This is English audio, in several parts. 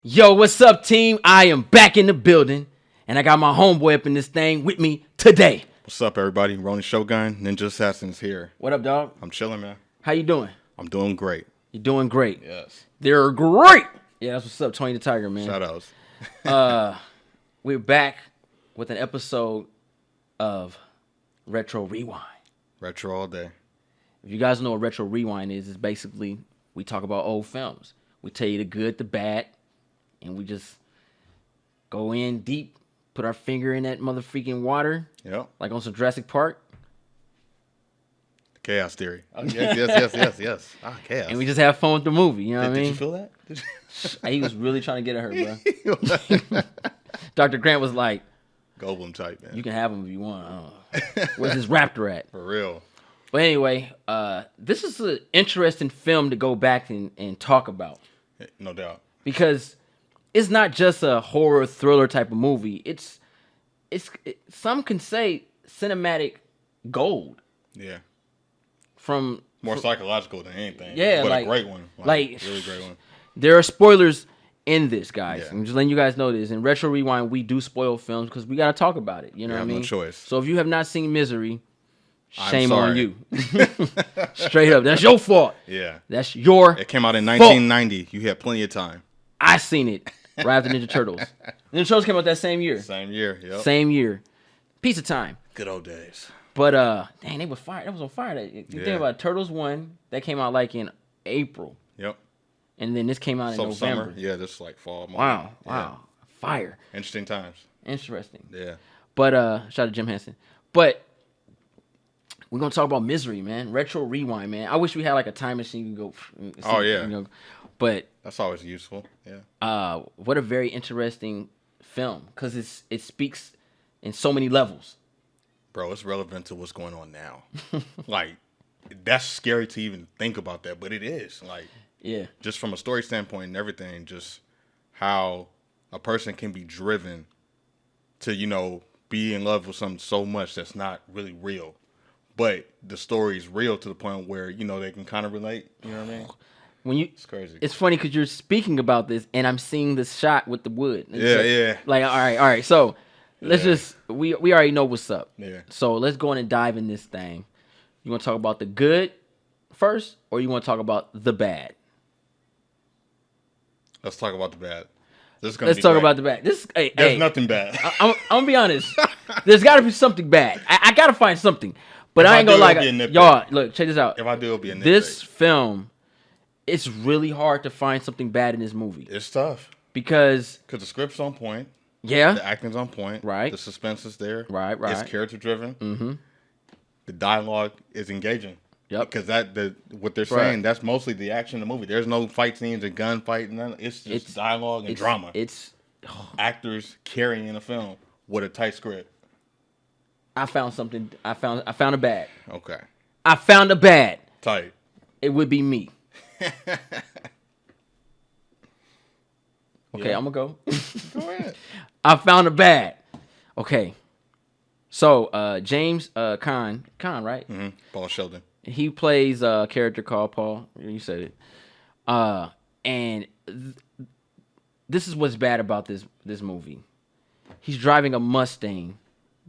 Yo, what's up, team? I am back in the building, and I got my homeboy up in this thing with me today. What's up, everybody? Rolling Shogun, Ninja Assassin's here. What up, dog? I'm chilling, man. How you doing? I'm doing great. You're doing great. Yes. They're great. Yeah, that's what's up, Tony the Tiger, man. Shout outs. We're back with an episode of Retro Rewind. Retro all day. If you guys know what Retro Rewind is, it's basically we talk about old films. We tell you the good, the bad, and we just go in deep, put our finger in that motherfucking water, Yep. like on some Jurassic Park. Chaos theory. Oh, yes. Chaos. And we just have fun with the movie, you know what I mean? Did you feel that? He was really trying to get at her, bro. Dr. Grant was like, Goldblum type, man. you can have him if you want. I don't know. Where's this raptor at? For real. But anyway, this is an interesting film to go back and talk about. No doubt. Because it's not just a horror thriller type of movie. It's some can say cinematic gold. Yeah. More psychological than anything. Yeah, but like, a great one. Like really great one. There are spoilers in this, guys. Yeah. I'm just letting you guys know this. In Retro Rewind, we do spoil films because we got to talk about it. You know what I mean? No choice. So if you have not seen Misery, I'm shame sorry. on you. Straight up. That's your fault. Yeah. That's your It came out in fault. 1990. You had plenty of time. I seen it right after Ninja Turtles. Ninja Turtles came out that same year. Same year. Yep. Same year. Piece of time. Good old days. But dang, they was fire. That was on fire. You think about it, Turtles 1, that came out like in April. Yep. And then this came out in November. Summer. Yeah, this is like fall. Wow. Yeah. Fire. Interesting times. Interesting. Yeah. But shout out to Jim Henson. But we're gonna talk about Misery, man. Retro Rewind, man. I wish we had like a time machine you can go. Oh, yeah. You know, but That's always useful. Yeah. what a very interesting film because it speaks in so many levels. Bro, it's relevant to what's going on now. Like, that's scary to even think about that, but it is. Like, Yeah. just from a story standpoint and everything, just how a person can be driven to, be in love with something so much that's not really real. But the story is real to the point where, they can kind of relate. You know what I mean? It's crazy. It's funny because you're speaking about this, and I'm seeing this shot with the wood. Yeah. Like, all right. So let's just we already know what's up. Yeah. So let's go in and dive in this thing. You want to talk about the good first, or you want to talk about the bad? Let's talk about the bad. Let's talk about the bad. There's nothing bad. I'm gonna be honest. There's got to be something bad. I gotta find something. But I ain't gonna lie, y'all. Look, check this out. If I do, it'll be a nitpick. This film, it's really hard to find something bad in this movie It's tough. because Because the script's on point. yeah, The acting's on point. Right. The suspense is there. Right. It's character driven. Mm-hmm. The dialogue is engaging. Yep. Because what they're saying, that's mostly the action of the movie. There's no fight scenes and gunfight. It's just dialogue and drama. It's Actors carrying a film with a tight script. I found something. I found a bad. Okay. I found a bad. Tight. It would be me. Okay, Yeah. I'm gonna go. Go ahead. I found a bad. Okay. So James Caan, right? Mm-hmm. Paul Sheldon. He plays a character called Paul. You said it. And this is what's bad about this movie. He's driving a Mustang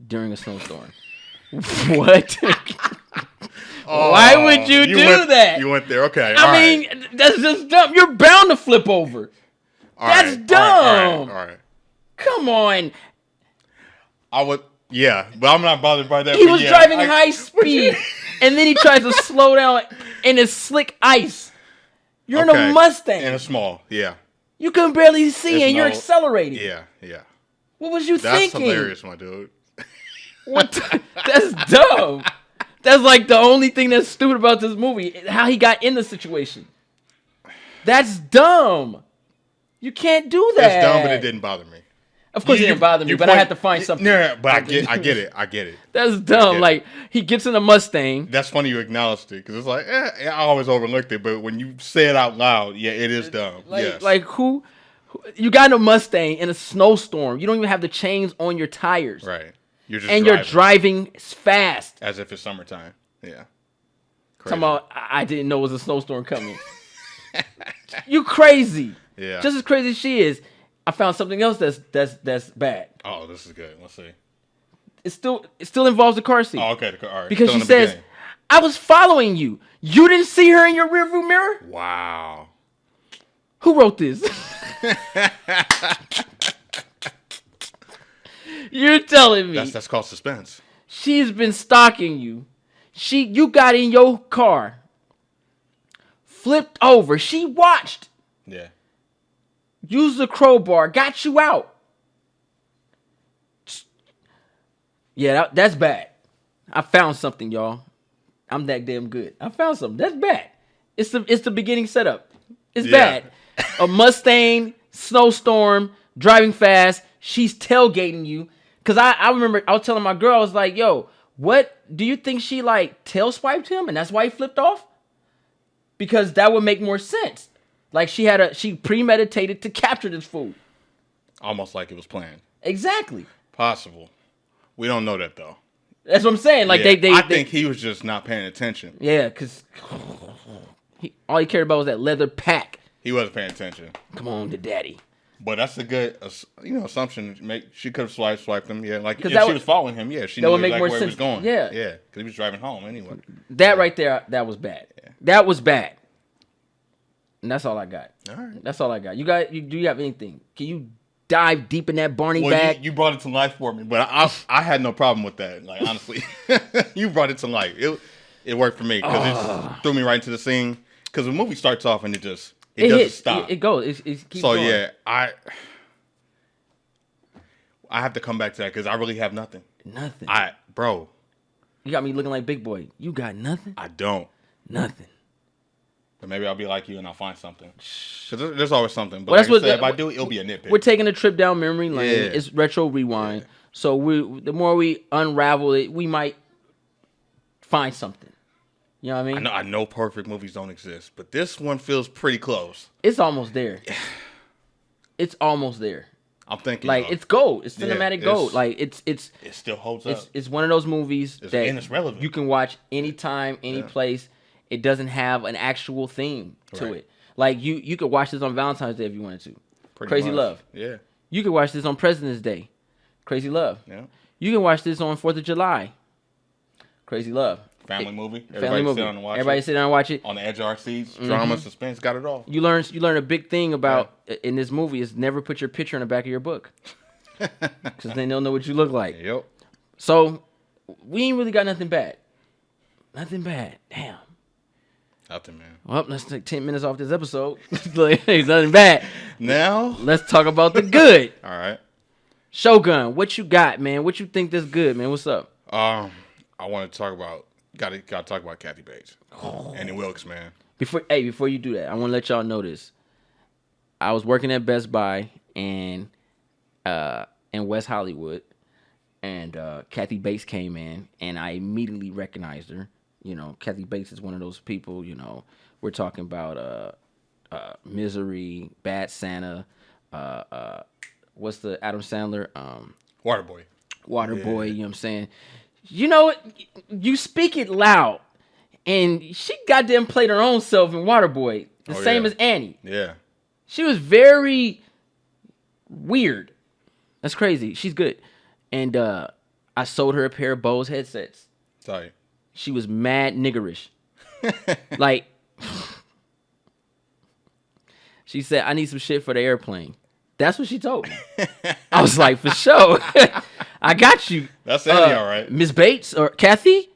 during a snowstorm. What? Why would you do that? You went there. Okay. I mean, that's just dumb. You're bound to flip over. That's dumb. All right. Come on. I would. Yeah, but I'm not bothered by that. He was driving high speed, and then he tries to slow down in a slick ice. You're in a Mustang. In a small, yeah. You can barely see, and you're accelerating. Yeah. What was you thinking? That's hilarious, my dude. That's dumb. That's like the only thing that's stupid about this movie. How he got in the situation. That's dumb. You can't do that. It's dumb, but it didn't bother me. Of course, it didn't bother me, but I had to find something. No, but I get it. That's dumb. Like, he gets in a Mustang. That's funny you acknowledged it, because it's like, I always overlooked it, but when you say it out loud, yeah, it is dumb. Yes. Like, who you got in a Mustang in a snowstorm. You don't even have the chains on your tires. Right. You're driving fast. as if it's summertime. Yeah. Talking about, I didn't know it was a snowstorm coming. You crazy. Yeah. Just as crazy as she is, I found something else that's bad. Oh, this is good. Let's see. It still involves the car seat. Oh, okay. All right. Because Still she in the says, beginning. I was following you. You didn't see her in your rearview mirror? Wow. Who wrote this? You're telling me That's called suspense. she's been stalking you. You got in your car, flipped over. She watched, Yeah. used the crowbar, got you out. Yeah, that's bad. I found something, y'all. I'm that damn good. I found something. That's bad. It's the beginning setup. It's Yeah. bad. A Mustang, snowstorm, driving fast. She's tailgating you. Cause I remember I was telling my girl, I was like, yo, what do you think she like tail swiped him and that's why he flipped off? Because that would make more sense. Like she premeditated to capture this fool. Almost like it was planned. Exactly. Possible. We don't know that though. That's what I'm saying. Like Yeah, I think he was just not paying attention. Yeah, because all he cared about was that leather pack. He wasn't paying attention. Come on to daddy. But that's a good, assumption to make. She could have swiped him. Yeah, like if that she was following him. Yeah, she that knew would make exactly more where sense. he was going. Yeah. Yeah, because he was driving home anyway. That right there, that was bad. Yeah. That was bad. And that's all I got. All right. That's all I got. Do you have anything? Can you dive deep in that Barney Well, bag? you brought it to life for me, but I had no problem with that. Like honestly, you brought it to life. It worked for me because it threw me right into the scene. Because the movie starts off and it doesn't hits, stop. It goes. It keeps So going. yeah, I have to come back to that because I really have nothing. Nothing. Bro, You got me looking like Big Boy. You got nothing? I don't. Nothing. But maybe I'll be like you and I'll find something. Because there's always something. But Well, like I said, if I do, it'll be a nitpick. We're taking a trip down memory lane. Yeah. It's retro rewind. Yeah. So the more we unravel it, we might find something. You know what I mean? I know perfect movies don't exist, but this one feels pretty close. It's almost there. It's almost there. I'm thinking Like it's gold. It's cinematic it's- gold. Like it still holds up. it's one of those movies and that it's relevant. you can watch anytime, any place. It doesn't have an actual theme to Right. it. Like you could watch this on Valentine's Day if you wanted to. Pretty Crazy much. Love. Yeah. You could watch this on President's Day. Crazy Love. Yeah. You can watch this on 4th of July. Crazy Love. Family movie. Family movie. Sit down and watch Everybody it. sit down and watch it. On the edge of our seats. Drama, suspense, got it all. You learn a big thing about in this movie is never put your picture in the back of your book. Because then they'll know what you look like. Yep. So we ain't really got nothing bad. Nothing bad. Damn. Nothing, man. Well, let's take 10 minutes off this episode. Like, ain't nothing bad. Now? Let's talk about the good. All right. Shogun, what you got, man? What you think that's good, man? What's up? I want to talk about, got to talk about Kathy Bates. Annie Wilkes, man. Before you do that, I want to let y'all know this. I was working at Best Buy in West Hollywood, and Kathy Bates came in, and I immediately recognized her. You know, Kathy Bates is one of those people. You know, we're talking about Misery, Bad Santa. What's the Adam Sandler? Waterboy. Waterboy. You know what I'm saying? You know what? You speak it loud, and she goddamn played her own self in Waterboy, the same as Annie. Yeah. She was very weird. That's crazy. She's good. And I sold her a pair of Bose headsets. Sorry. She was mad niggerish. Like, she said, I need some shit for the airplane. That's what she told me. I was like, for sure. I got you. That's Annie, all right. Miss Bates or Kathy?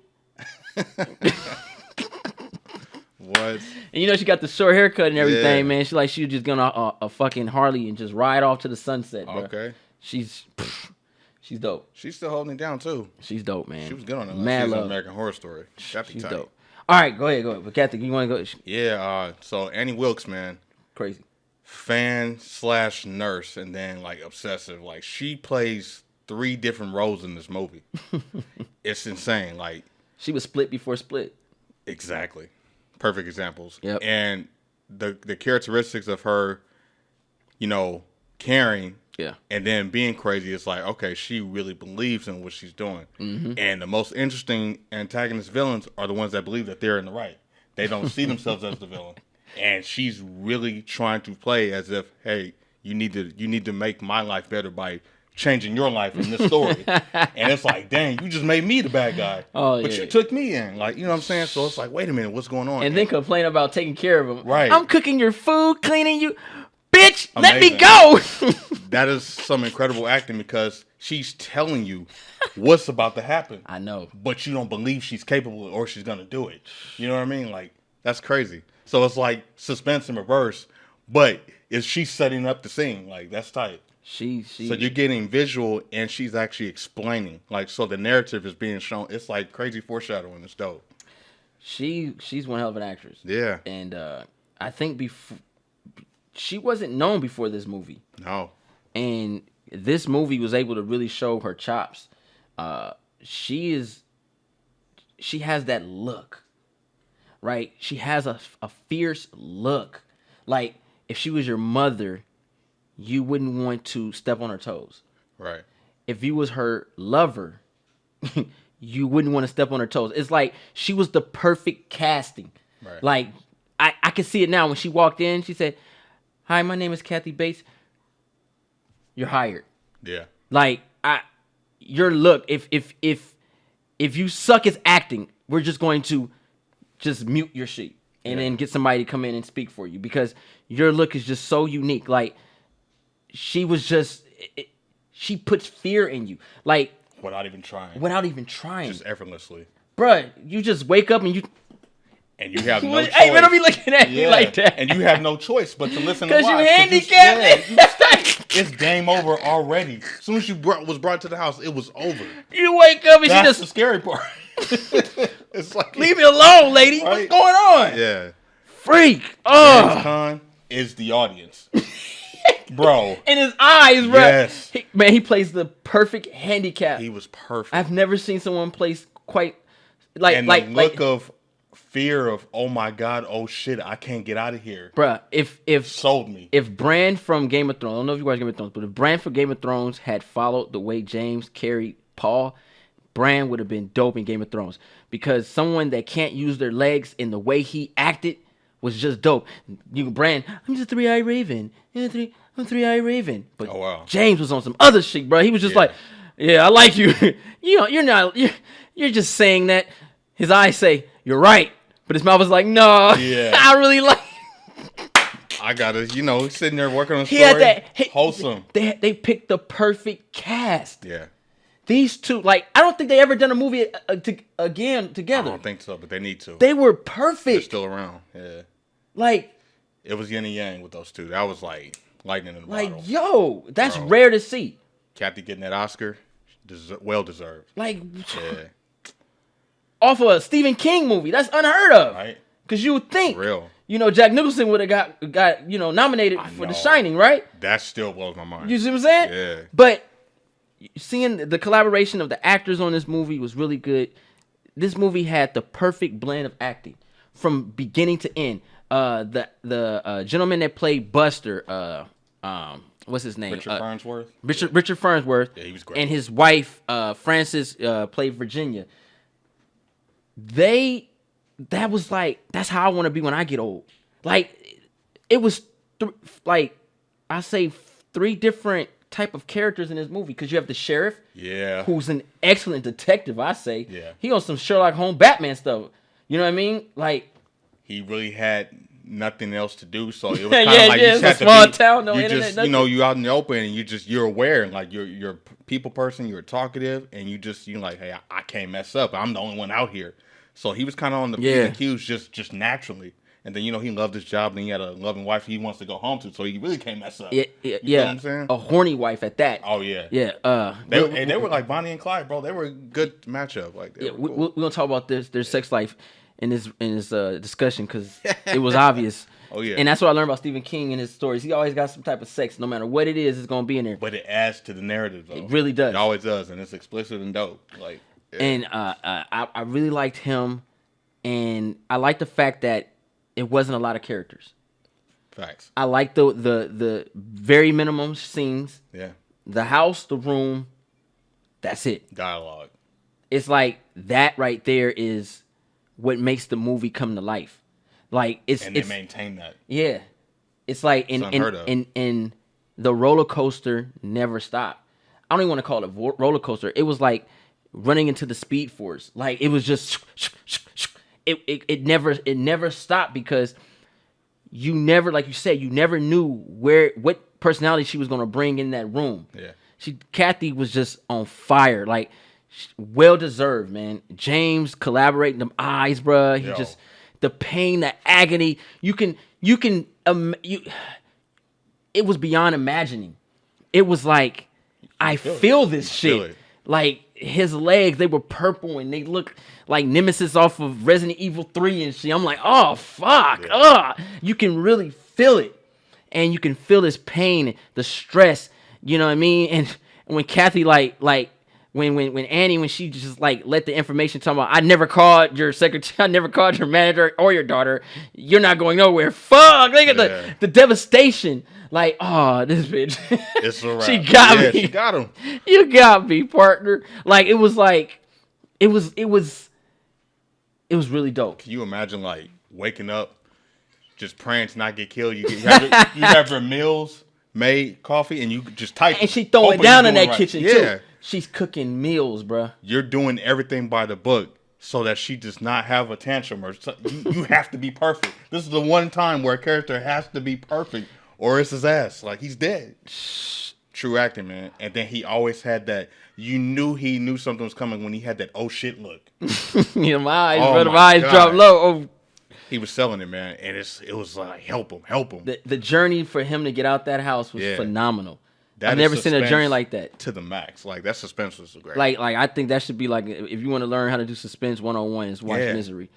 What? And you know she got the short haircut and everything, Yeah. man. She was just gonna a fucking Harley and just ride off to the sunset, bro. Okay. She's dope. She's still holding it down, too. She's dope, man. She was good on that. Mad She's love. on American Horror Story. That'd be She's tight. dope. All right, go ahead. But Kathy, you want to go? Yeah, so Annie Wilkes, man. Crazy. Fan/nurse and then like obsessive. Like she plays 3 different roles in this movie. It's insane. Like She was Split before Split. exactly. Perfect examples. Yep. And the characteristics of her, caring Yeah. and then being crazy, it's like, okay, she really believes in what she's doing. Mm-hmm. And the most interesting antagonist villains are the ones that believe that they're in the right. They don't see themselves as the villain. And she's really trying to play as if, hey, you need to make my life better by changing your life in this story. And it's like, dang, you just made me the bad guy. Oh, but you took me in. Like, you know what I'm saying? So it's like, wait a minute, what's going on? And then complain about taking care of him. Right. I'm cooking your food, cleaning you. Bitch, Amazing. let me go. That is some incredible acting because she's telling you what's about to happen. I know. But you don't believe she's capable or she's going to do it. You know what I mean? Like, that's crazy. So it's like suspense in reverse, but is she setting up the scene? Like, that's tight. So you're getting visual and she's actually explaining. Like, so the narrative is being shown. It's like crazy foreshadowing. It's dope. She's one hell of an actress. Yeah. And I think she wasn't known before this movie. No. And this movie was able to really show her chops. She has that look, right? She has a fierce look. Like, if she was your mother, you wouldn't want to step on her toes. Right. If you was her lover, you wouldn't want to step on her toes. It's like she was the perfect casting. Right. Like, I can see it now. When she walked in, she said, "Hi, my name is Kathy Bates. You're hired." Yeah. Like, your look, if you suck as acting, we're just going to just mute your shit and then get somebody to come in and speak for you because your look is just so unique. Like, she was just, she puts fear in you. Like, without even trying. Just effortlessly. Bruh, you just wake up and you have no choice. Hey, man, don't be looking at me like that. And you have no choice but to listen to because you handicapped. It's game over already. As soon as you was brought to the house, it was over. You wake up and that's the scary part. It's like, leave me alone, lady. Right? What's going on? Yeah. Freak. James Caan is the audience. Bro. In his eyes, bro. Yes. He plays the perfect handicap. He was perfect. I've never seen someone place quite like and the look of fear of, oh my God, oh shit, I can't get out of here. Bruh, if sold me. If Bran from Game of Thrones, I don't know if you watch Game of Thrones, but if Bran from Game of Thrones had followed the way James carried Paul, Bran would have been dope in Game of Thrones. Because someone that can't use their legs in the way he acted was just dope. Bran, I'm just a three-eyed raven. I'm a three-eyed raven. But James was on some other shit, bro. He was just like, yeah, I like you. You're just saying that. His eyes say, you're right. But his mouth was like, no, I really like I gotta, sitting there working on a story. Wholesome. They picked the perfect cast. Yeah. These two, like, I don't think they ever done a movie again together. I don't think so, but they need to. They were perfect. They're still around. Yeah. Like, it was yin and yang with those two. That was like lightning in the bottle. Like, yo, that's rare to see. Kathy getting that Oscar, well deserved. Like, off of a Stephen King movie, that's unheard of. Right. Because you would think, real. Jack Nicholson would have got nominated for The Shining, right? That still blows my mind. You see what I'm saying? Yeah. But seeing the collaboration of the actors on this movie was really good. This movie had the perfect blend of acting from beginning to end. The gentleman that played Buster, what's his name? Richard Farnsworth. Richard Farnsworth. Yeah, he was great. And his wife, Frances, played Virginia. That was like, that's how I want to be when I get old. Like, it was I say 3 different type of characters in this movie, because you have the sheriff, who's an excellent detective. I say, he on some Sherlock Holmes, Batman stuff. You know what I mean? Like, he really had nothing else to do, so it was kind of like you just had to small town, no you internet, just nothing. you out in the open and you're aware, and like you're a people person, you're talkative, and you're like, hey, I can't mess up. I'm the only one out here. So he was kind of on the P's and Q's just naturally. And then, he loved his job, and he had a loving wife he wants to go home to, so he really can't mess up. You know what I'm saying? A horny wife at that. Oh, yeah. Yeah. They were like Bonnie and Clyde, bro. They were a good matchup. Like, we're going to talk about their sex life in this discussion, because it was obvious. Oh, yeah. And that's what I learned about Stephen King and his stories. He always got some type of sex. No matter what it is, it's going to be in there. But it adds to the narrative, though. It really does. It always does, and it's explicit and dope. Like, And I really liked him, and I liked the fact that it wasn't a lot of characters. Facts. I like the very minimum scenes. Yeah. The house, the room, that's it. Dialogue. It's like that right there is what makes the movie come to life. Like and they maintain that. yeah. It's like It's unheard of. in the roller coaster never stopped. I don't even want to call it a roller coaster. It was like running into the Speed Force. Like it was just it never stopped because you never, like you said, you never knew what personality she was gonna bring in that room. Yeah. Kathy was just on fire. Like well deserved, man. James collaborating them eyes, bruh. He just the pain, the agony. It was beyond imagining. It was like I feel this shit. Like his legs, they were purple and they look like Nemesis off of Resident Evil 3 and shit. I'm like, oh fuck. You can really feel it. And you can feel this pain, the stress, you know what I mean? And when Kathy when Annie, when she just like let the information talk about, I never called your secretary, I never called your manager or your daughter. You're not going nowhere. Fuck. Look at the devastation. Like, oh, this bitch. It's a wrap. She got me. She got him. You got me, partner. Like it was really dope. Can you imagine like waking up, just praying to not get killed? You have your meals made, coffee, and you just type. And she throwing down in that kitchen too. She's cooking meals, bruh. You're doing everything by the book so that she does not have a tantrum. Or you have to be perfect. This is the one time where a character has to be perfect or it's his ass. Like, he's dead. True acting, man. And then he always had that. You knew he knew something was coming when he had that oh shit look. My eyes dropped low. Oh. He was selling it, man. And it was like, help him. The journey for him to get out that house was phenomenal. I've never seen a journey like that. To the max. Like, that suspense was great. Like I think that should be like, if you want to learn how to do suspense 101, is watch Misery.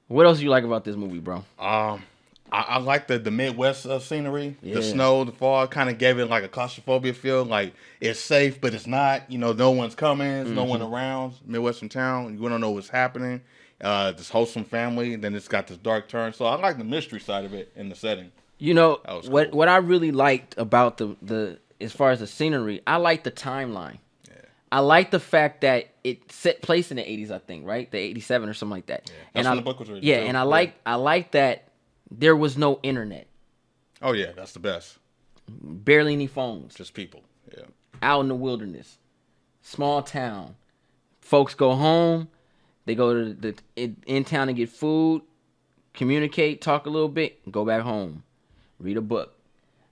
What else do you like about this movie, bro? I like the Midwest scenery. Yeah. The snow, the fall, kind of gave it like a claustrophobia feel. Like, it's safe, but it's not. You know, no one's coming. There's no one around. Midwestern town. You don't know what's happening. This wholesome family. And then it's got this dark turn. So I like the mystery side of it in the setting. You know, what I really liked about the as far as the scenery, I like the timeline. Yeah. I like the fact that it set place in the 80s, I think, right? The 87 or something like that. Yeah. That's when the book was written. Yeah, and I like that there was no internet. Oh, yeah, that's the best. Barely any phones. Just people, yeah. Out in the wilderness. Small town. Folks go home. They go to in town and get food, communicate, talk a little bit, go back home. Read a book.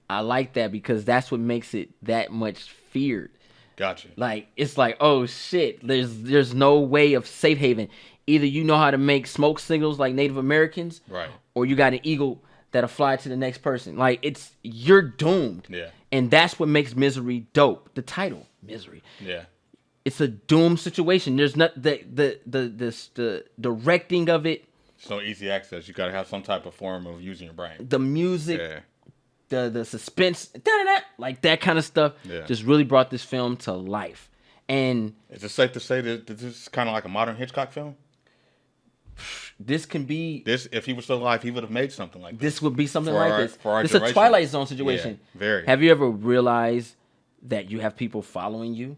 I like that because that's what makes it that much feared. Gotcha. Like, it's like, oh shit, there's no way of safe haven. Either you know how to make smoke signals like Native Americans, right, or you got an eagle that'll fly to the next person. Like, you're doomed. Yeah. And that's what makes Misery dope. The title, Misery. Yeah. It's a doomed situation. There's not the directing of it. It's no easy access. You gotta have some type of form of using your brain. The music, the suspense, like that kind of stuff, just really brought this film to life. And is it safe to say that this is kind of like a modern Hitchcock film? This can be if he was still alive, he would have made something like this. This would be something like this. It's generation. A Twilight Zone situation. Yeah, very. Have you ever realized that you have people following you?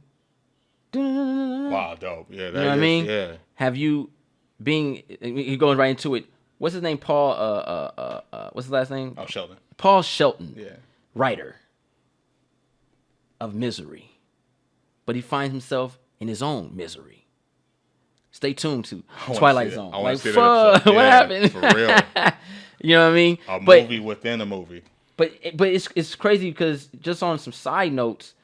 Wow, dope. Yeah, you know what I mean? Yeah. Have you he goes right into it. What's his name? Paul what's his last name? Oh, Sheldon. Paul Shelton. Yeah. Writer of Misery. But he finds himself in his own misery. Stay tuned to Twilight Zone. Like, fuck, what happened? For real. You know what I mean? A movie within a movie. But it's crazy because just on some side notes,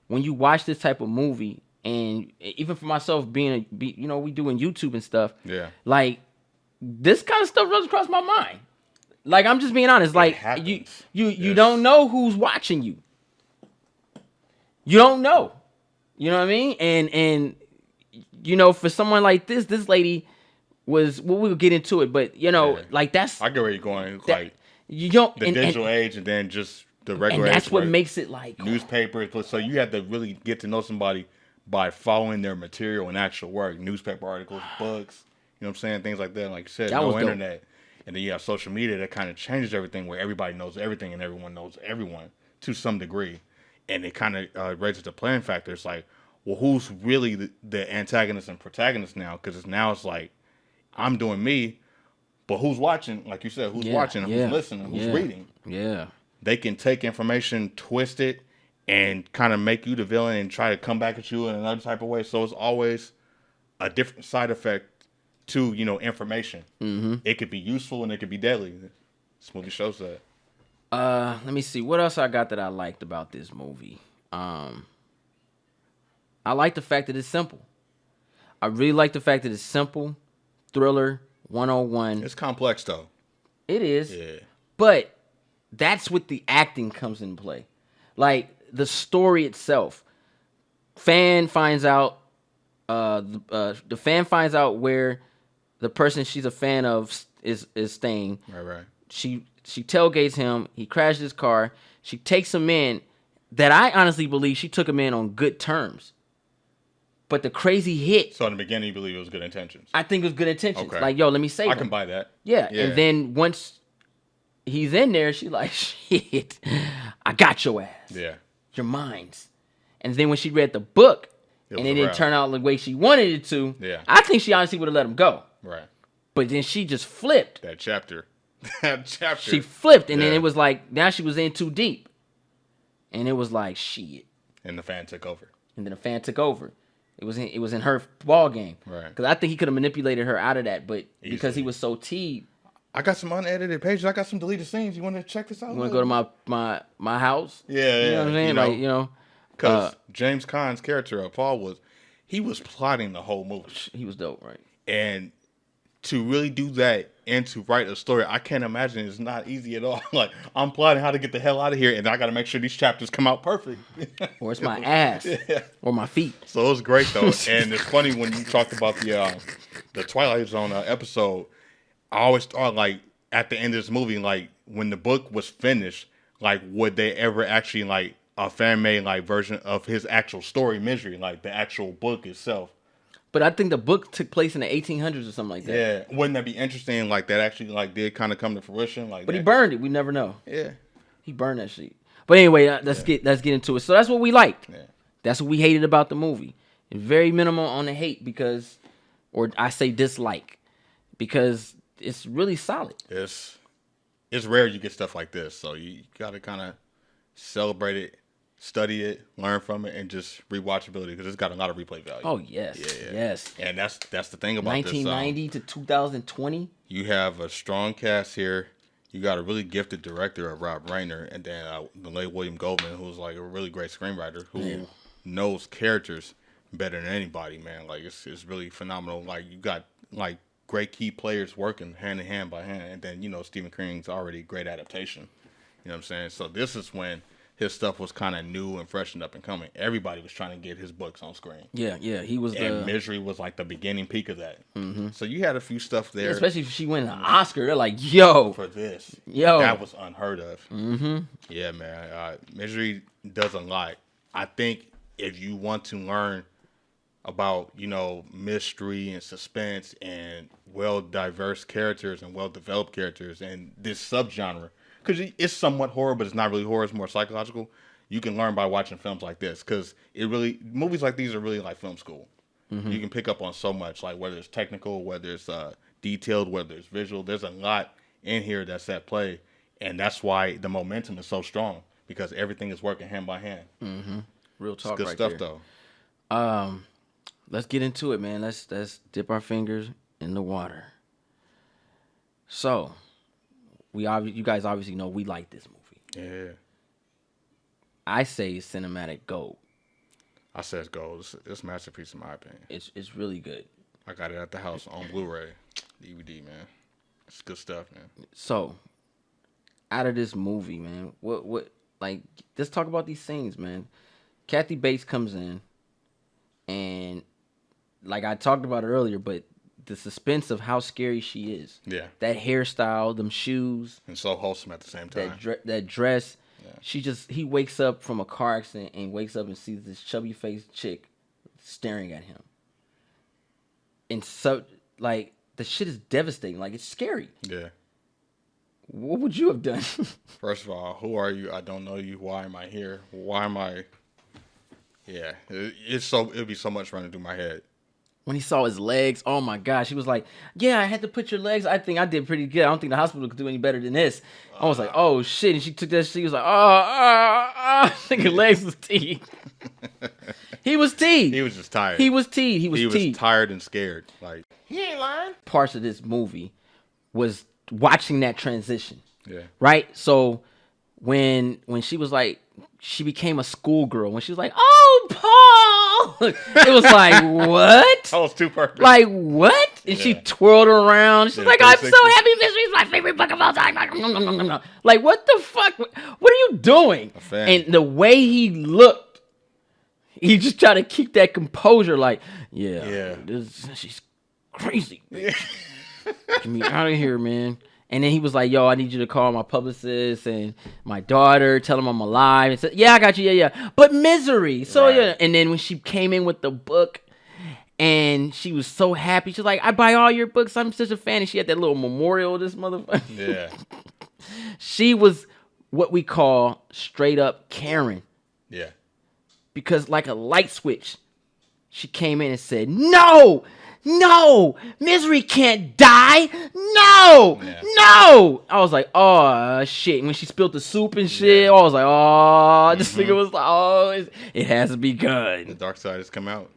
when you watch this type of movie, and even for myself we doing YouTube and stuff. Yeah. Like, this kind of stuff runs across my mind. Like, I'm just being honest. Like, you don't know who's watching you. You don't know. You know what I mean? And you know, for someone like this lady was, well, we'll get into it, but like, that's, I get where you're going. That, like, you don't, the digital age, and then just the regular and that's age, what makes it like newspapers. So you have to really get to know somebody by following their material and actual work, newspaper articles, books, you know what I'm saying? Things like that. Like you said, no internet. Dope. And then you have social media that kind of changes everything, where everybody knows everything and everyone knows everyone to some degree. And it kind of raises the playing factor. It's like, well, who's really the antagonist and protagonist now? Because it's like, I'm doing me, But who's watching? Like you said, who's watching? Who's listening? Who's reading? Yeah. They can take information, twist it, and kind of make you the villain and try to come back at you in another type of way. So it's always a different side effect to, information. Mm-hmm. It could be useful and it could be deadly. This movie shows that. Let me see. What else I got that I liked about this movie? I like the fact that it's simple. I really like the fact that it's simple. Thriller, 101. It's complex, though. It is. Yeah. But that's what the acting comes into play. Like, the story itself. Fan finds out, the fan finds out where the person she's a fan of is staying. Right. She tailgates him. He crashes his car. She takes him in. That I honestly believe she took him in on good terms. But the crazy hit. So in the beginning, you believe it was good intentions? I think it was good intentions. Okay. Like, yo, let me save him. I can buy that. Yeah. And then once he's in there, she's like, shit, I got your ass. Yeah. Your minds. And then when she read the book and it didn't wrap. turn out the way she wanted it to, Yeah. I think she honestly would have let him go. Right. But then she just flipped. That chapter. She flipped, and then it was like, now she was in too deep. And it was like, shit. And the fan took over. And then the fan took over. It was in her ball game. Right. Because I think he could have manipulated her out of that, but because he was so teed. I got some unedited pages. I got some deleted scenes. You want to check this out? You want to go to my house? Yeah. You know what I'm saying? Because James Caan's character, Paul, he was plotting the whole movie. He was dope, right? And to really do that and to write a story, I can't imagine it's not easy at all. Like, I'm plotting how to get the hell out of here, and I got to make sure these chapters come out perfect. Or it's my ass. Or my feet. So it was great, though. And it's funny when you talked about the Twilight Zone episode, I always thought, like, at the end of this movie, like, when the book was finished, like, would they ever actually, like, a fan-made, like, version of his actual story, Misery, like, the actual book itself? But I think the book took place in the 1800s or something like that. Yeah, wouldn't that be interesting? Like that actually like did kind of come to fruition. Like, but he burned it. We never know. Yeah, he burned that shit. But anyway, let's get into it. So that's what we liked. Yeah. That's what we hated about the movie. It's very minimal on the hate because, or I say dislike, because it's really solid. It's rare you get stuff like this, so you got to kind of celebrate it. Study it, learn from it, and just rewatchability because it's got a lot of replay value. Oh yes, yes. And that's the thing about 1990 to 2020. You have a strong cast here. You got a really gifted director, Rob Reiner, and then the late William Goldman, who's like a really great screenwriter who knows characters better than anybody. Man, like it's really phenomenal. Like you got like great key players working hand in hand by hand, and then Stephen King's already great adaptation. You know what I'm saying? So this is when his stuff was kind of new and fresh and up and coming. Everybody was trying to get his books on screen. Yeah, he was. And Misery was like the beginning peak of that. Mm-hmm. So you had a few stuff there. Especially if she win an Oscar, they're like, yo. For this. Yo. That was unheard of. Mm-hmm. Yeah, man. Misery does a lot. I think if you want to learn about, mystery and suspense and well-diverse characters and well-developed characters and this subgenre, because it's somewhat horror, but it's not really horror. It's more psychological. You can learn by watching films like this because movies like these are really like film school. Mm-hmm. You can pick up on so much, like whether it's technical, whether it's detailed, whether it's visual. There's a lot in here that's at play, and that's why the momentum is so strong because everything is working hand by hand. Mm-hmm. Real talk, it's good stuff, though. Let's get into it, man. Let's dip our fingers in the water. So. You guys obviously know we like this movie. Yeah. I say it's cinematic gold. I say it's gold. It's a masterpiece in my opinion. It's really good. I got it at the house on Blu-ray, DVD, man. It's good stuff, man. So, out of this movie, man, what like let's talk about these scenes, man. Kathy Bates comes in, and like I talked about it earlier, but the suspense of how scary she is. Yeah. That hairstyle, them shoes. And so wholesome at the same time. That dress. Yeah. He wakes up from a car accident and wakes up and sees this chubby-faced chick staring at him. And so, like, the shit is devastating. Like, it's scary. Yeah. What would you have done? First of all, who are you? I don't know you. Why am I here? Why am I... Yeah. It'd be so much running through my head. when he saw his legs, oh my gosh, he was like, "Yeah, I had to put your legs. I think I did pretty good. I don't think the hospital could do any better than this." I was like, "Oh shit!" And she took that. She was like, I think her legs was teed. He was teed. He was just tired. He was teed. He was tired and scared. Like, He ain't lying. parts of this movie was watching that transition. yeah, Right? So when she was like, she became a schoolgirl. When she was like, "Oh, Paul," it was like, what? that was too perfect. Like, what? And she Yeah. twirled around. She's Yeah, like, "I'm so 360. happy. Mystery is my favorite book of all time." Like, what the fuck? What are you doing? A fan. And the way he looked, he just tried to keep that composure. Like, yeah. She's crazy. Get me out of here, man. And then he was like, "Yo, I need you to call my publicist and my daughter, tell them I'm alive." And said, "Yeah, I got you. Yeah. But Misery." So Right. yeah. And then when she came in with the book and she was so happy, she's like, "I buy all your books. I'm such a fan." And she had that little memorial of this motherfucker. Yeah, She was what we call straight up Karen. yeah. Because like a light switch, she came in and said, "No, Misery can't die. No. I was like, "Oh shit!" And when she spilled the soup and shit, I was like, "Oh," this nigga was like, "Oh, it has The begun." dark side has come out.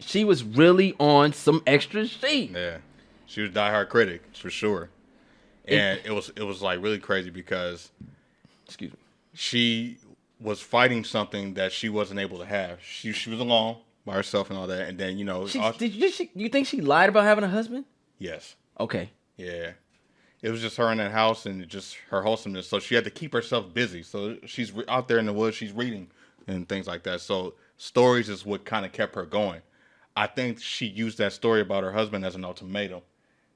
She was really on some extra shit. Yeah, she was a diehard critic for sure, and it was like really crazy because Excuse me. she was fighting something that she wasn't able to have. She was alone by herself and all that, and then Do you think she lied about having a husband? yes, Okay. yeah, it was just her in that house and just her wholesomeness. So she had to keep herself busy. So she's out there in the woods, she's reading and things like that. So stories is what kind of kept her going. I think she used that story about her husband as an ultimatum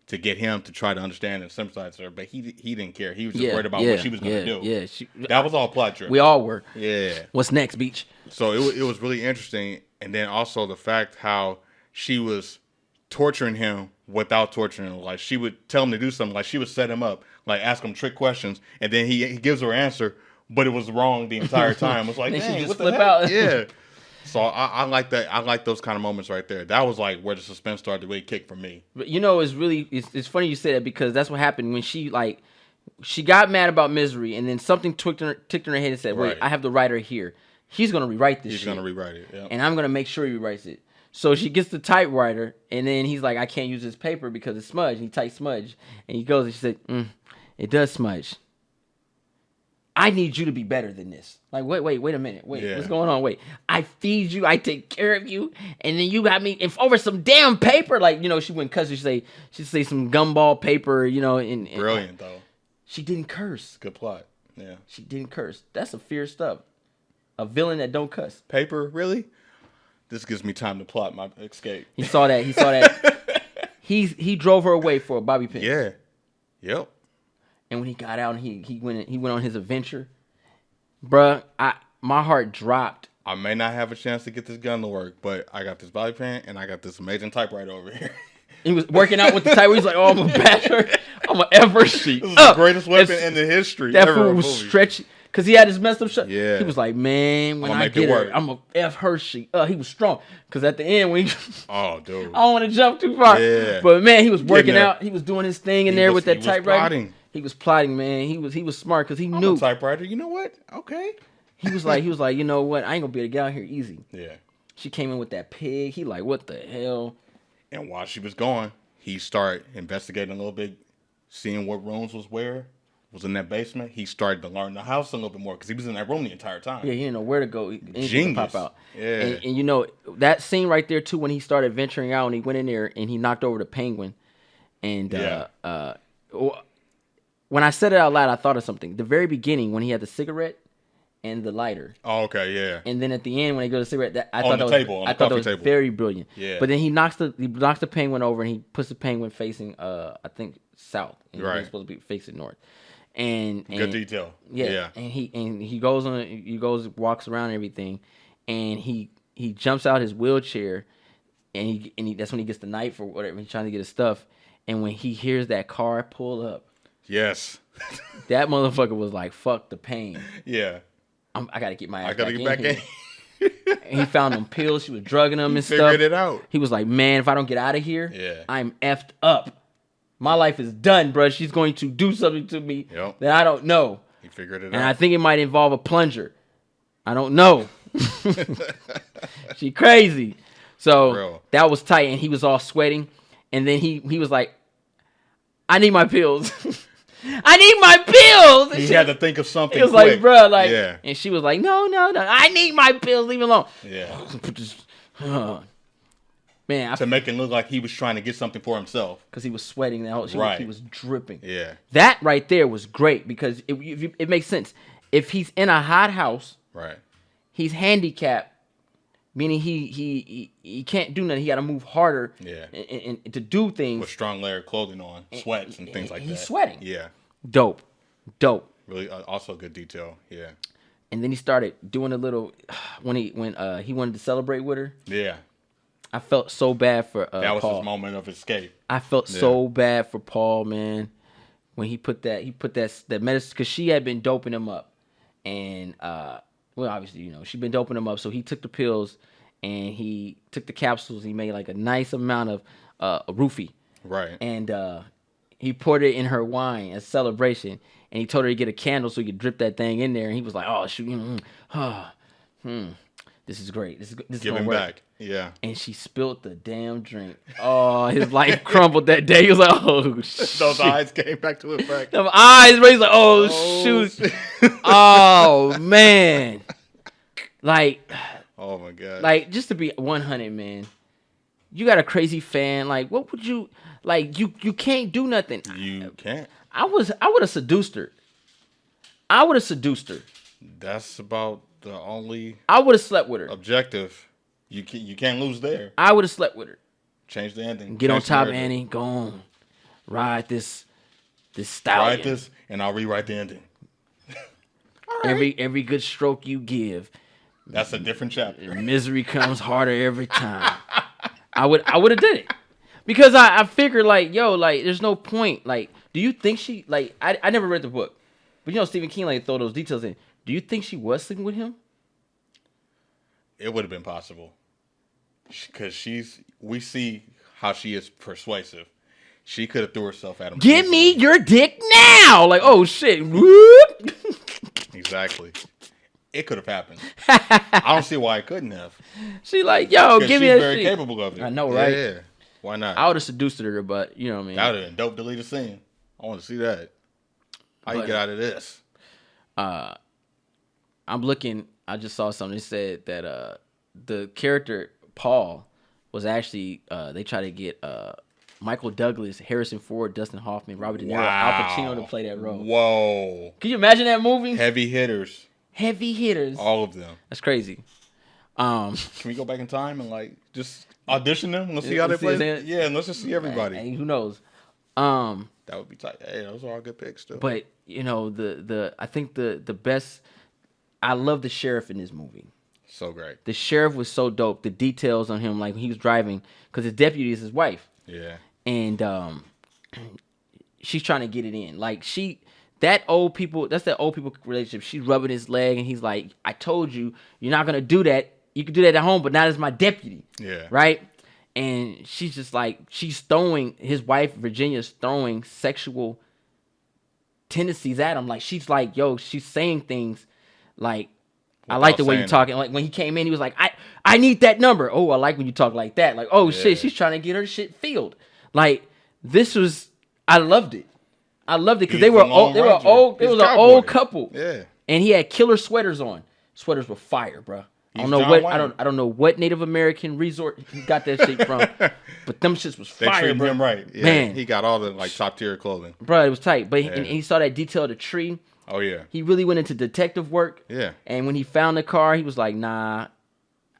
to get him to try to understand and sympathize with her, but he didn't care. He was just worried about what she was going to do. Yeah, That was all plot driven. we all were. Yeah. What's next, Beach? So it was really interesting, and then also the fact how she was torturing him without torturing him. Like she would tell him to do something, like she would set him up, like ask him trick questions, and then he gives her answer, but it was wrong the entire time. It was like, Then she dang, just what the flip heck? out. Yeah. So I like that. I like those kind of moments right there. That was like where the suspense started to really kick for me. But it's funny you say that because that's what happened when she got mad about Misery and then something ticked in her head and said, "Wait, Right. I have the writer here. He's gonna rewrite this He's shit. gonna rewrite it. Yeah. And I'm gonna make sure he rewrites it." So she gets the typewriter and then he's like, "I can't use this paper because it's smudge." And he types smudge and he goes and she said, "It does smudge. I need you to be better than this." Like, wait a minute. Wait, Yeah. what's going on? Wait, I feed you, I take care of you, and then you got me over some damn paper. Like, she wouldn't cuss. She'd say some gumball paper, and Brilliant though. she didn't curse. Good plot. Yeah. She didn't curse. That's a fierce stuff. A villain that don't cuss. Paper, really? This gives me time to plot my escape. He saw that. He drove her away for a bobby pin. Yeah. Yep. And when he got out and he went on his adventure, bruh, my heart dropped. I may not have a chance to get this gun to work, but I got this bobby pin and I got this amazing typewriter over here. He was working out with the type. He's like, "Oh, I'm a bastard. I'm a ever sheet. This is the greatest weapon in the history. That ever fool of was movies. stretchy because he had his messed up shot. Yeah. He was like, "Man, when I'ma I make it get her, work." I'm a F Hershey." He was strong because at the end when Oh, dude. I don't want to jump too far. Yeah. But man, he was working there. out. He was doing his thing in there with that he was typewriter. plotting. He was plotting, man. He was smart because he I'm knew. a typewriter. You know what? Okay. He was like, "You know what? I ain't gonna be able to get out here easy." Yeah. She came in with that pig. He like, "What the hell?" And while she was gone, he started investigating a little bit, seeing what rooms was in that basement. He started to learn the house a little bit more because he was in that room the entire time. Yeah, he didn't know where to go. Anything could Genius. pop out. Yeah. And that scene right there too, when he started venturing out and he went in there and he knocked over the penguin. And when I said it out loud, I thought of something. The very beginning when he had the cigarette and the lighter, Oh, okay. Yeah. and then at the end when he goes to cigarette, I On thought the that table, on was, I the thought that coffee was table. very brilliant. Yeah. But then he knocks the penguin over and he puts the penguin facing I think south, and Right. he's supposed to be facing north. And Good detail. yeah, Yeah. and he walks around and everything, and he jumps out his wheelchair, and he that's when he gets the knife or whatever. He's trying to get his stuff, and when he hears that car pull up, Yes. that motherfucker was like, "Fuck the pain, Yeah. I gotta get my ass I gotta get back here." in. And he found them pills. She was drugging them and stuff. Figured it out. He was like, man, if I don't get out of here, Yeah. I'm effed up. My life is done, bro. She's going to do something to me that I don't know. He figured it out. And I think it might involve a plunger. I don't know. She crazy. So that was tight. And he was all sweating. And then he was like, I need my pills. I need my pills. He had to think of something. He was quick. like, bro, like, and she was like, no. I need my pills. Leave me alone. Yeah. Man, to make it look like he was trying to get something for himself. Because he was sweating that whole he was dripping. Yeah. That right there was great because it makes sense. If he's in a hot house, right, he's handicapped, meaning he can't do nothing. He got to move harder and to do things. With strong layer of clothing on, sweats and things like that. He's sweating. Yeah. Dope. Really, also good detail. Yeah. And then he started doing a little, when he wanted to celebrate with her. Yeah. I felt so bad for that was Paul. His moment of escape. I felt so bad for Paul, man, when he put that medicine, because she had been doping him up, and well, obviously, she'd been doping him up, so he took the pills and he took the capsules. He made like a nice amount of roofie, right, and he poured it in her wine as celebration, and he told her to get a candle so he could drip that thing in there, and he was like, oh shoot, this is great. This is give him back. Yeah. And she spilled the damn drink. Oh, his life crumbled that day. He was like, oh, shit. Those eyes came back to effect. Them eyes raised like, oh shoot. Oh, man. Like. Oh, my God. Like, just to be 100, man. You got a crazy fan. Like, what would you. Like, you can't do nothing. You can't. I would have seduced her. That's about the only. I would have slept with her. Objective. You can't lose there. I would have slept with her. Change the ending. Get on top, Annie. Go on. Ride this stallion. Ride this, and I'll rewrite the ending. Right. Every good stroke you give. That's a different chapter. Misery comes harder every time. I would have did it. Because I figured like, there's no point. Like, do you think she like I never read the book. But Stephen King like throw those details in. Do you think she was sleeping with him? It would have been possible. Because we see how she is persuasive. She could have threw herself at him. Give me your dick now! Like, oh shit. Whoop. Exactly. It could have happened. I don't see why it couldn't have. She like, yo, give me that shit. She's very capable of it. I know, right? Yeah. Why not? I would have seduced her, but you know what I mean. That would have been dope deleted scene. I want to see that. How you get out of this? I'm looking. I just saw something. It said that the character Paul was actually they try to get Michael Douglas, Harrison Ford, Dustin Hoffman, Robert De Niro, Al Pacino to play that role. Whoa! Can you imagine that movie? Heavy hitters. All of them. That's crazy. Can we go back in time and like just audition them? Let's see how they play. Yeah, and let's just see everybody. Hey, who knows? That would be tight. Hey, those are all good picks too. But I think the best. I love the sheriff in this movie. So great. The sheriff was so dope. The details on him, like when he was driving, because his deputy is his wife. Yeah. And she's trying to get it in. Like that's that old people relationship. She's rubbing his leg, and he's like, "I told you, you're not gonna do that. You can do that at home, but not as my deputy." Yeah. Right. And she's just like, his wife Virginia's throwing sexual tendencies at him. Like she's like, yo, she's saying things like, I like the way you're talking. Like when he came in, he was like, I need that number. Oh, I like when you talk like that. Like, oh shit, she's trying to get her shit filled. Like I loved it. Because they were old. It was an old couple. Yeah. And he had killer sweaters on. Sweaters were fire, bro. I don't know what Native American resort he got that shit from, but them shits was fire, they treated bro. him right. Yeah, man. He got all the like top tier clothing, bro. It was tight, but and he saw that detail of the tree. Oh yeah, he really went into detective work. Yeah, and when he found the car, he was like, "Nah,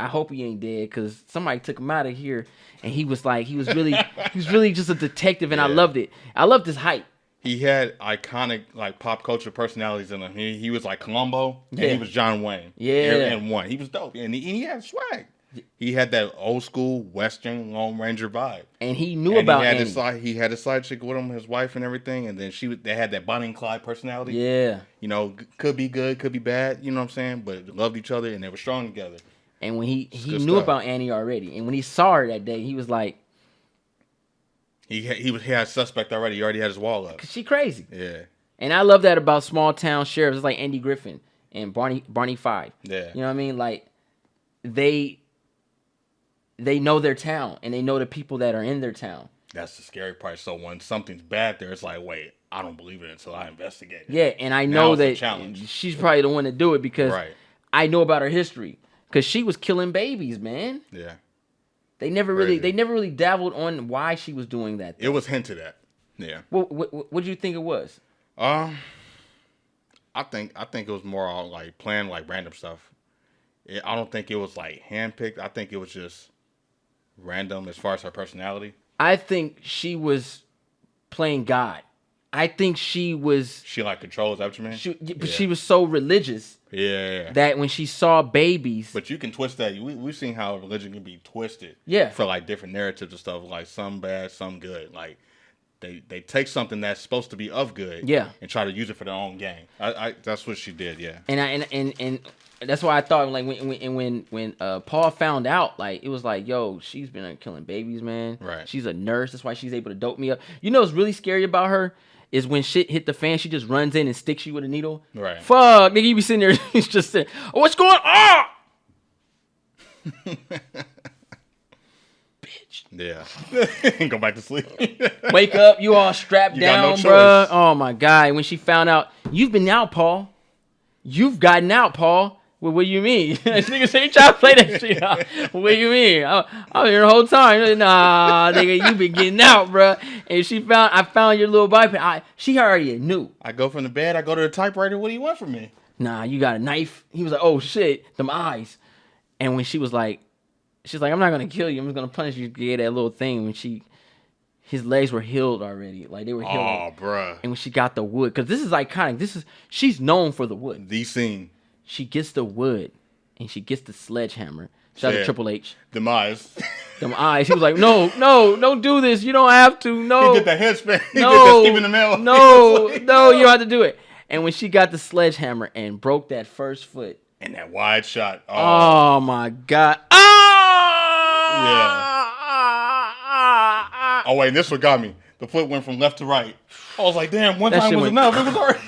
I hope he ain't dead because somebody took him out of here." And he was like, he was really just a detective, and I loved it. I loved his height. He had iconic like pop culture personalities in him. He was like Columbo, and he was John Wayne. Yeah, and one. He was dope, and he had swag. He had that old school Western Lone Ranger vibe, and he knew about. He had his side chick with him, his wife, and everything. And then they had that Bonnie and Clyde personality. Yeah, could be good, could be bad. You know what I'm saying? But they loved each other, and they were strong together. And when he good knew stuff. about Annie already, and when he saw her that day, he was like, he had suspect already. He already had his wall up. "She crazy." Yeah. And I love that about small town sheriffs. It's like Andy Griffin and Barney Fife. Yeah. You know what I mean? Like they know their town and they know the people that are in their town. That's the scary part. So when something's bad there, it's like, wait, I don't believe it until I investigate it. Yeah, and I Now know it's a that challenge. she's probably the one to do it because Right. I know about her history. Because she was killing babies, man. Yeah. They never Crazy. really dabbled on why she was doing that. It was hinted at. Yeah. What do you think it was? I think it was more on like playing like random stuff. I don't think it was like handpicked. I think it was just random as far as her personality. I think she was playing God. I think she was. She like controls. Is that what you mean? But she was so religious Yeah. that when she saw babies, But you can twist that. We've seen how religion can be twisted. Yeah. For like different narratives and stuff. Like some bad, some good. Like they take something that's supposed to be of good. Yeah. And try to use it for their own gain. I that's what she did. Yeah. and that's why I thought like when Paul found out, like it was like, yo, she's been killing babies, man. Right. She's a nurse. That's why she's able to dope me up. You know what's really scary about her is when shit hit the fan, she just runs in and sticks you with a needle. Right. Fuck, nigga, you be sitting there, he's just saying, oh, what's going on? Bitch. Yeah. And go back to sleep. Wake up, you all strapped You got no down, choice. bruh. Oh my God. When she found out, you've been out, Paul. You've gotten out, Paul. Well, what do you mean? This nigga say you try to play that shit out. What do you mean? I'm here the whole time. Nah, nigga, you been getting out, bruh. And I found your little bike. She already knew. I go from the bed, I go to the typewriter. What do you want from me? Nah, you got a knife. He was like, oh shit, them eyes. And when she's like, I'm not gonna kill you. I'm just gonna punish you. Get that little thing. When his legs were healed already. Like they were healed. Oh, bruh. And when she got the wood, because this is iconic. She's known for the wood. The scene. She gets the wood and she gets the sledgehammer. Shout out to Triple H. Demise. Them eyes. He was like, no, don't do this. You don't have to. No. He did the headspin. He No. did the Stephen Amell. No, Like, no, you don't have to do it. And when she got the sledgehammer and broke that first foot. And that wide shot. Oh my God. Ah! Oh, wait, this one got me. The foot went from left to right. I was like, damn, one That time shit was went- enough. It was already.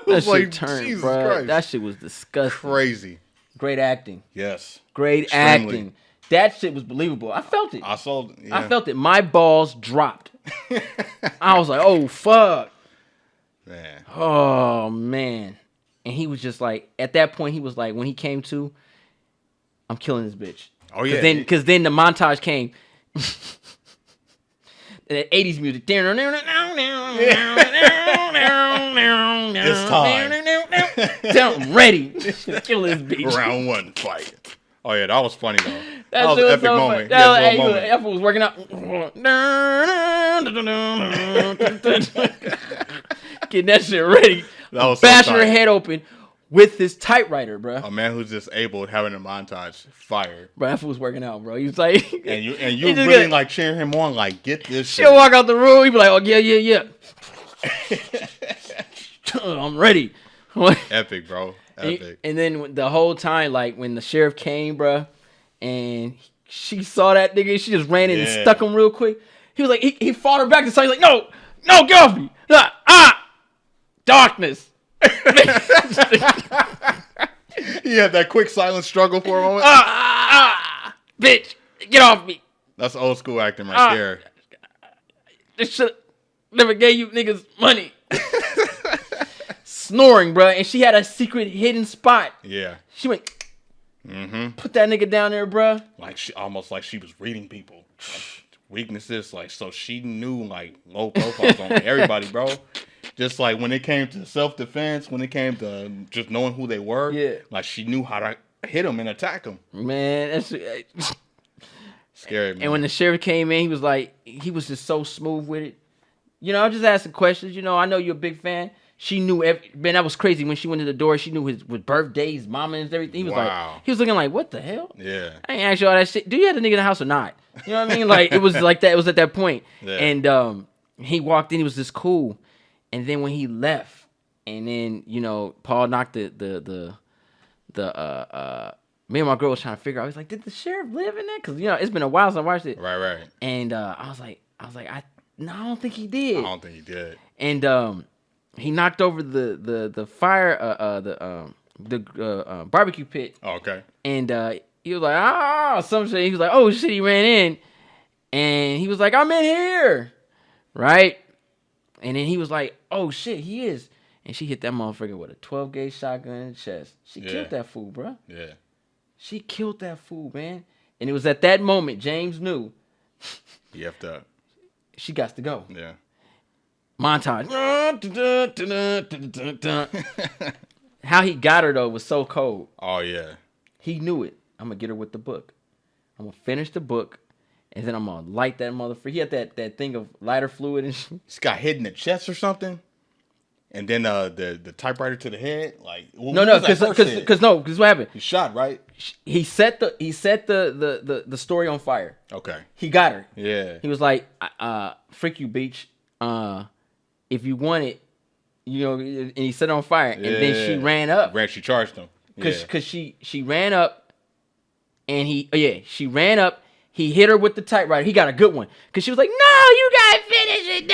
That shit like, turned, Jesus bro. Christ. That shit was disgusting. Crazy. Great acting. Yes. Great Extremely. acting. That shit was believable. I felt it. I saw. Yeah. I felt it. My balls dropped. I was like, oh, fuck. Man. Oh, man. And he was just like, at that point, he was like, when he came to, I'm killing this bitch. Oh, yeah. Because then the montage came. That 80s music. It's time. I'm ready to kill this bitch. Round one fight. Oh, yeah, that was funny, though. That was shit an was epic so moment. funny. Yeah, it was a little moment. That fool was working out. Getting that shit ready. That was so Bashing her tight. head open with this typewriter, bro. A man who's disabled having a montage fired. Bro, that fool was working out, bro. He was like, And you he just really got- like cheering him on, like, get this shit. she'll walk out the room. He'd be like, oh, yeah. I'm ready. Epic, bro. Epic. And then the whole time, like when the sheriff came, bro, and she saw that nigga, she just ran in and Yeah. stuck him real quick. He was like, he fought her back to side. He's like, no, get off me. Darkness. He had that quick silent struggle for a moment. Bitch, get off me. That's old school acting right there. This shit never gave you niggas money. Snoring, bro, and she had a secret hidden spot. Yeah. She went, put that nigga down there, bro. Like almost like she was reading people. Like, weaknesses, like, so she knew, like, low profiles on everybody, bro. Just like when it came to self-defense, when it came to just knowing who they were, Yeah. like she knew how to hit them and attack them. Man, that's Scary, man. And when the sheriff came in, he was just so smooth with it. You know, I'm just asking questions. You know, I know you're a big fan. She knew man, that was crazy. When she went to the door, she knew his birthday, his mama and everything. He was he was looking like, what the hell? Yeah. I ain't ask you all that shit. Do you have the nigga in the house or not? You know what I mean? Like, it was like that. It was at that point. Yeah. And he walked in, he was just cool. And then when he left, and then, you know, Paul knocked the me and my girl was trying to figure out. I was like, did the sheriff live in there? Because it's been a while since I watched it. Right. And I was like, no, I don't think he did. I don't think he did. And he knocked over the fire, the barbecue pit. Oh, okay. And he was like, some shit. He was like, oh shit, he ran in, and he was like, I'm in here, right? And then he was like, oh shit, he is. And she hit that motherfucker with a 12 gauge shotgun in the chest. She killed that fool, bro. Yeah. She killed that fool, man. And it was at that moment James knew. He effed up. She got to go. Yeah. Montage. How he got her though was so cold. Oh yeah. He knew it. I'm gonna get her with the book. I'm gonna finish the book, and then I'm gonna light that motherfucker. He had that thing of lighter fluid and shit. He's got hit in the chest or something. And then the typewriter to the head, like no, because what happened? He shot, right? He set the story on fire. Okay. He got her. Yeah. He was like, "Freak you, Beach. If you want it, and he set it on fire, and then she ran up. She charged him. Cause she ran up, and she ran up. He hit her with the typewriter. He got a good one. Because she was like, no, you got to finish it.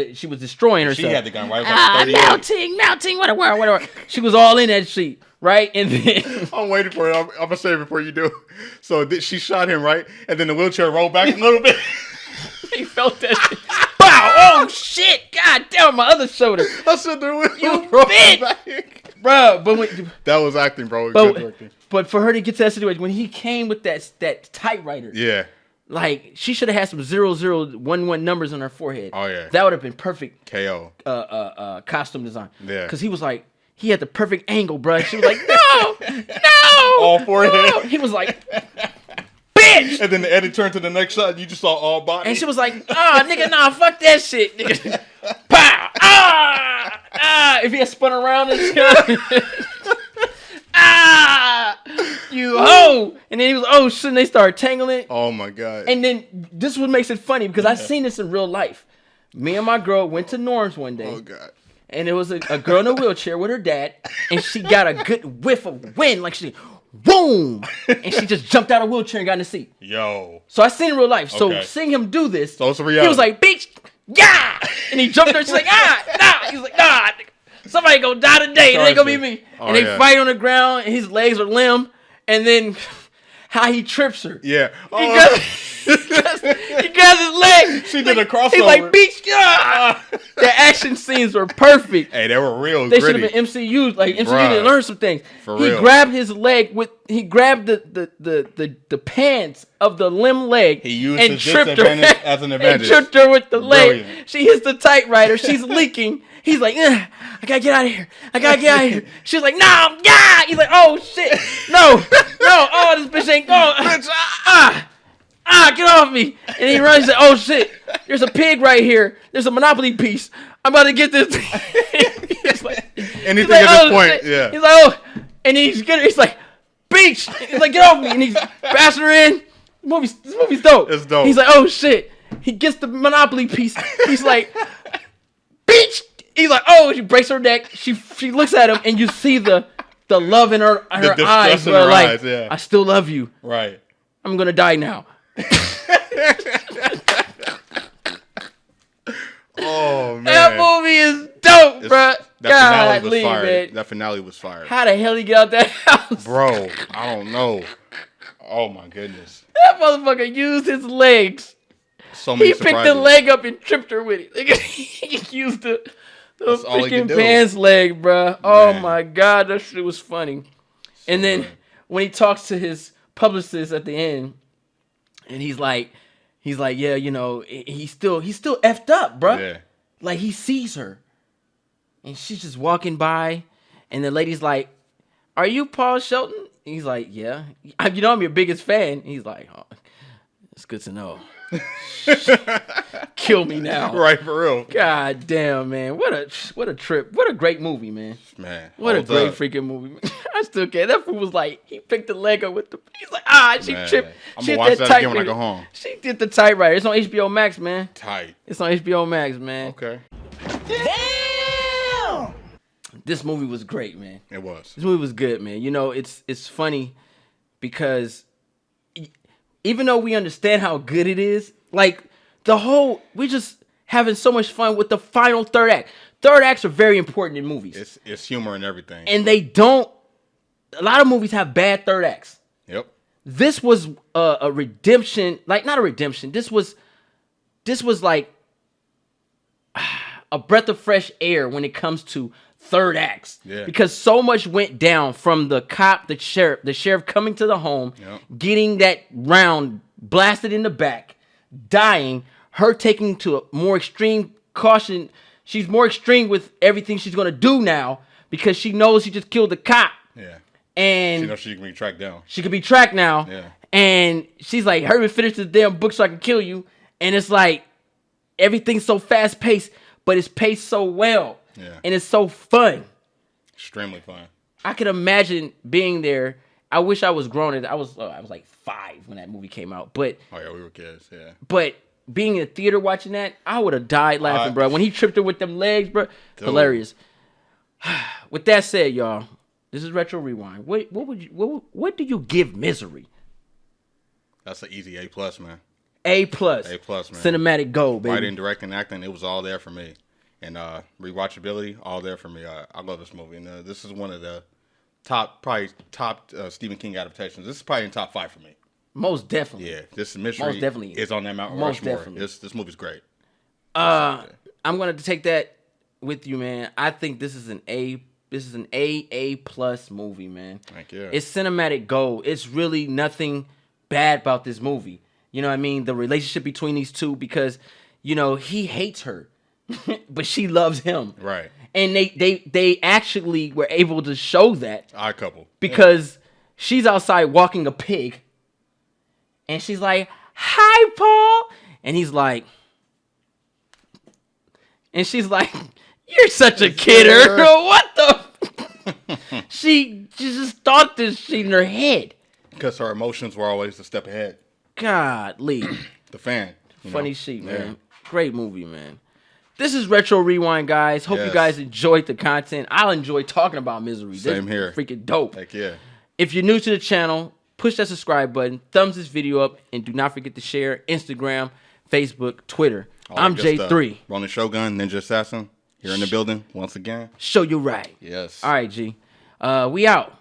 No. She was destroying herself. She had the gun, right? It was like melting, whatever. She was all in that sheet, right? And then... I'm waiting for it. I'm going to say it before you do. So she shot him, right? And then the wheelchair rolled back a little bit. He felt that shit. Wow. Oh, shit. God damn, my other shoulder. I said there was you bitch. Bro, but that was acting, bro. But for her to get to that situation, when he came with that typewriter, like she should have had some 0011 numbers on her forehead. Oh yeah, that would have been perfect. KO. Costume design. Yeah, because he was like, he had the perfect angle, bro. She was like, no, all forehead. No. He was like, bitch. And then the edit turned to the next shot, and you just saw all body. And she was like, nigga, nah, fuck that shit, nigga. Pow, if he had spun around and shit. You hoe! And then he was, oh shit, and they started tangling. Oh my god. And then this is what makes it funny because I've seen this in real life. Me and my girl went to Norm's one day. Oh god. And it was a girl in a wheelchair with her dad, and she got a good whiff of wind, like she, boom! And she just jumped out of the wheelchair and got in the seat. Yo. So I seen it in real life. So seeing him do this, so it's a reality. He was like, bitch, yeah! And he jumped there, she's like, nah! He's like, nah! Somebody gonna die today. It ain't gonna be me. And they fight on the ground, and his legs are limb. And then how he trips her. Yeah. He grabs his leg. She did a crossover. He's like, beach. The action scenes were perfect. Hey, they were real. They should have been MCU. Like MCU didn't learn some things. For real. He grabbed his leg he grabbed the pants of the limb leg. He used and his tripped disadvantage her as an advantage. And tripped her with the leg. Brilliant. She hits the typewriter. She's leaking. He's like, I gotta get out of here. I gotta get out of here. She's like, no, yeah. He's like, oh shit, no, oh, this bitch ain't going. Get off me. And he runs. He's like, oh shit, there's a pig right here. There's a Monopoly piece. I'm about to get this. He's like, anything at this point, shit. yeah. He's like, oh, and he's like, beach. He's like, get off me. And he's bashing her in. This movie's dope. It's dope. He's like, oh shit. He gets the Monopoly piece. He's like, beach. He's like, oh, she breaks her neck. She looks at him, and you see the love in her eyes. In her like, eyes, yeah. I still love you. Right. I'm gonna die now. Oh man, that movie is dope, bro. God, man. That finale was fire. How the hell he get out that house, bro? I don't know. Oh my goodness. That motherfucker used his legs. So many he picked the leg up and tripped her with it. He used the freaking pants leg, bro. Oh my god, that shit was funny. So and then when he talks to his publicist at the end, and he's like, yeah, he's still effed up, bro. Yeah. Like he sees her, and she's just walking by, and the lady's like, "Are you Paul Shelton?" He's like, "Yeah." I'm your biggest fan. He's like, "Oh, it's good to know." Kill me now. Right, for real. God damn, man. What a trip. What a great movie, man. What a great freaking movie, man. I still can't. That fool was like, he picked the leg up with the, he's like, she tripped. I'm going to watch that again when I go home. She did the typewriter. It's on HBO Max, man. Tight. It's on HBO Max, man. Okay. Damn! This movie was great, man. It was. This movie was good, man. It's funny because even though we understand how good it is, like we're just having so much fun with the final third act. Third acts are very important in movies. It's humor and everything. And they don't. A lot of movies have bad third acts. Yep. This was a redemption, like not a redemption. This was like a breath of fresh air when it comes to third acts. Yeah. Because so much went down from the cop, the sheriff coming to the home, getting that round blasted in the back, dying, her taking to a more extreme caution. She's more extreme with everything she's going to do now because she knows she just killed the cop. Yeah. And she knows she can be tracked down. She can be tracked now. Yeah. And she's like, hurry, finish this damn book so I can kill you. And it's like, everything's so fast paced, but it's paced so well. Yeah. And it's so fun. Extremely fun. I could imagine being there. I wish I was grown. I was like 5 when that movie came out. But oh yeah, we were kids. Yeah. But being in the theater watching that, I would have died laughing, bro. When he tripped her with them legs, bro, hilarious. With that said, y'all, this is Retro Rewind. What do you give Misery? That's an easy A plus, man. A plus. A plus, man. Cinematic gold, baby. Writing, directing, acting, it was all there for me. And rewatchability, all there for me. I love this movie. And this is one of the top Stephen King adaptations. This is probably in top 5 for me. Most definitely. Yeah, this Misery Most definitely is on that Mount Rushmore. This movie's great. I'm gonna take that with you, man. I think this is an A. This is an A plus movie, man. Thank you. It's cinematic gold. It's really nothing bad about this movie. You know what I mean? The relationship between these two, because he hates her, but she loves him. Right. And they actually were able to show that. Odd couple. Because she's outside walking a pig. And she's like, hi, Paul. And he's like, and she's like, you're such a kidder. What the? She just thought this shit in her head. Because her emotions were always a step ahead. Godly. The fan. Funny shit, man. Great movie, man. This is Retro Rewind, guys. Hope you guys enjoyed the content. I'll enjoy talking about Misery. Same this here. Freaking dope. Heck yeah. If you're new to the channel, push that subscribe button, thumbs this video up, and do not forget to share Instagram, Facebook, Twitter. I'm J3. Ronin Shogun, Ninja Assassin, here in the building once again. Show you right. Yes. All right, G. We out.